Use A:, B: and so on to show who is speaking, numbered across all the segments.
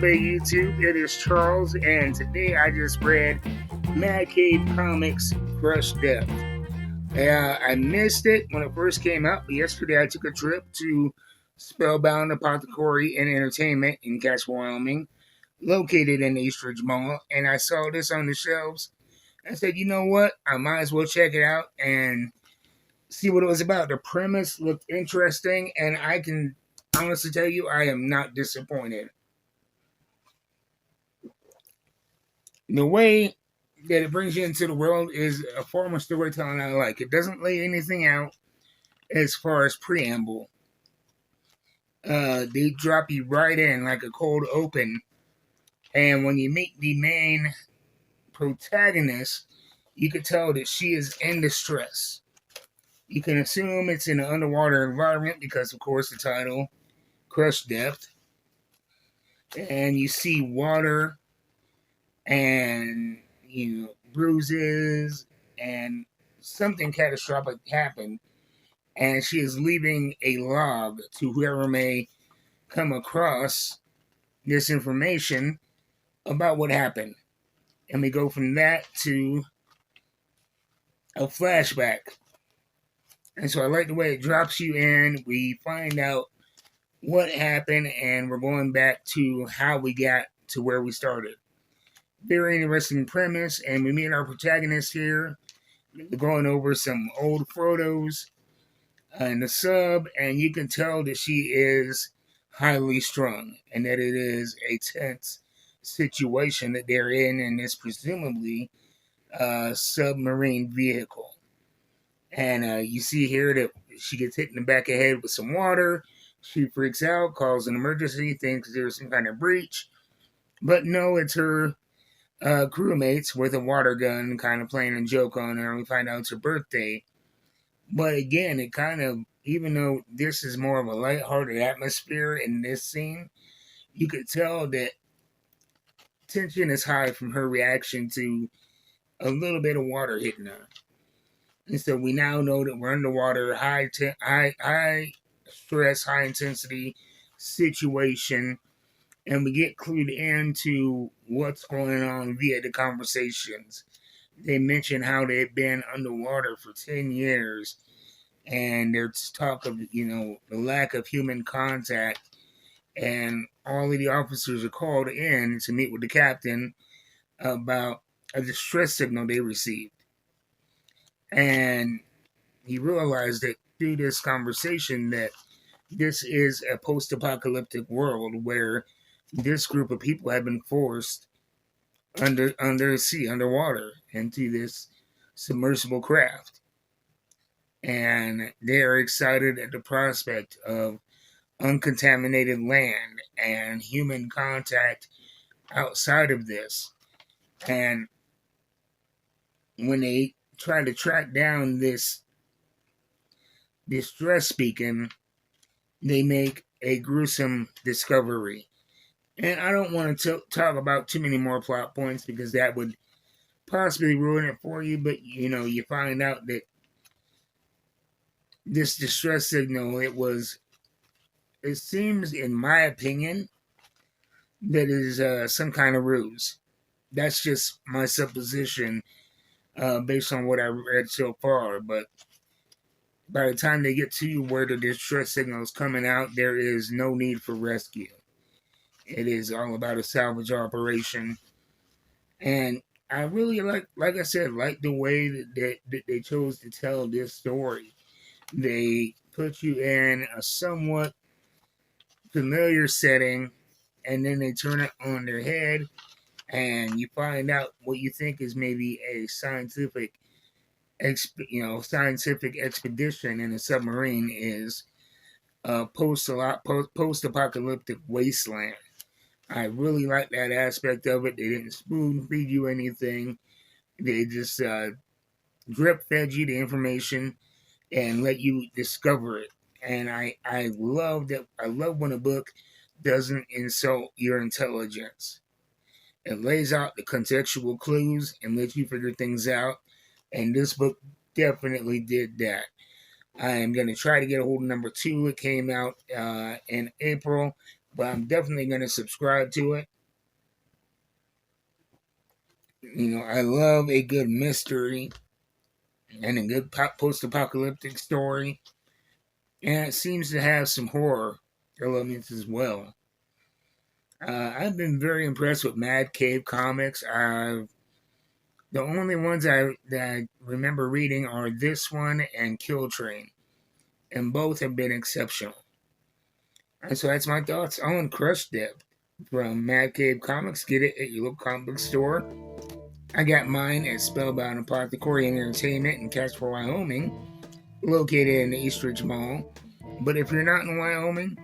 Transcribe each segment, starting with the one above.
A: Hey YouTube? It is Charles, and today I just read Mad Cave Comics Crush Depth. I missed it when it first came out, but yesterday I took a trip to Spellbound Apothecary and Entertainment in Cache, Wyoming, located in Eastridge Mall, and I saw this on the shelves. I said, you know what? I might as well check it out and see what it was about. The premise looked interesting, and I can honestly tell you I am not disappointed. The way that it brings you into the world is a form of storytelling I like. It doesn't lay anything out as far as preamble. They drop you right in like a cold open, and when you meet the main protagonist, you can tell that she is in distress. You can assume it's in an underwater environment because, of course, the title, Crush Depth, and you see water and bruises and something catastrophic happened, and she is leaving a log to whoever may come across this information about what happened. And we go from that to a flashback. And so I like the way it drops you in. We find out what happened, and we're going back to how we got to where we started. Very interesting premise, and we meet our protagonist here. We're going over some old photos in the sub, and you can tell that she is highly strung and that it is a tense situation that they're in this presumably submarine vehicle. And you see here that she gets hit in the back of the head with some water. She freaks out, calls an emergency, thinks there's some kind of breach. But no, it's her crewmates with a water gun kind of playing a joke on her. And we find out it's her birthday. But again, it kind of, even though this is more of a lighthearted atmosphere in this scene, you could tell that tension is high from her reaction to a little bit of water hitting her. And so we now know that we're underwater, high stress, high intensity situation, and we get clued into what's going on via the conversations. They mention how they've been underwater for 10 years, and there's talk of, the lack of human contact, and all of the officers are called in to meet with the captain about a distress signal they received. And he realized that through this conversation that this is a post-apocalyptic world where this group of people have been forced under the sea, underwater, into this submersible craft. And they're excited at the prospect of uncontaminated land and human contact outside of this. And when they try to track down this distress beacon, they make a gruesome discovery. And I don't want to talk about too many more plot points because that would possibly ruin it for you. But, you find out that this distress signal, it seems, in my opinion, that it is some kind of ruse. That's just my supposition based on what I read so far. But by the time they get to where the distress signal is coming out, there is no need for rescue. It is all about a salvage operation. And I really like I said, like the way that they chose to tell this story. They put you in a somewhat familiar setting, and then they turn it on their head, and you find out what you think is maybe a scientific expedition in a submarine is a post-apocalyptic wasteland. I really like that aspect of it. They didn't spoon feed you anything. They just drip fed you the information and let you discover it. And I love that. I love when a book doesn't insult your intelligence. It lays out the contextual clues and lets you figure things out. And this book definitely did that. I am going to try to get a hold of number 2. It came out in April, but I'm definitely going to subscribe to it. I love a good mystery and a good post-apocalyptic story, and it seems to have some horror elements as well. I've been very impressed with Mad Cave Comics. The only ones that I remember reading are this one and Kill Train, and both have been exceptional. And so that's my thoughts on Crush Depth from Mad Cave Comics. Get it at your local comic book store. I got mine at Spellbound Apothecary Entertainment in Casper, Wyoming, located in the Eastridge Mall. But if you're not in Wyoming,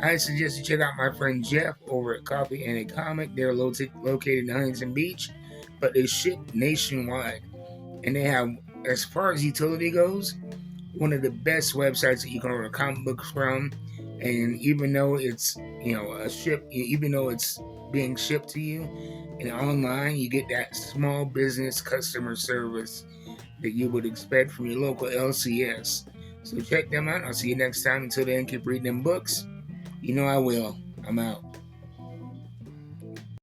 A: I suggest you check out my friend Jeff over at Coffee and a Comic. They're located in Huntington Beach, but they ship nationwide. And they have, as far as utility goes, one of the best websites that you can order comic books from. And even though it's even though it's being shipped to you and online, you get that small business customer service that you would expect from your local LCS. So check them out. I'll see you next time. Until then, keep reading them books. I will. I'm out.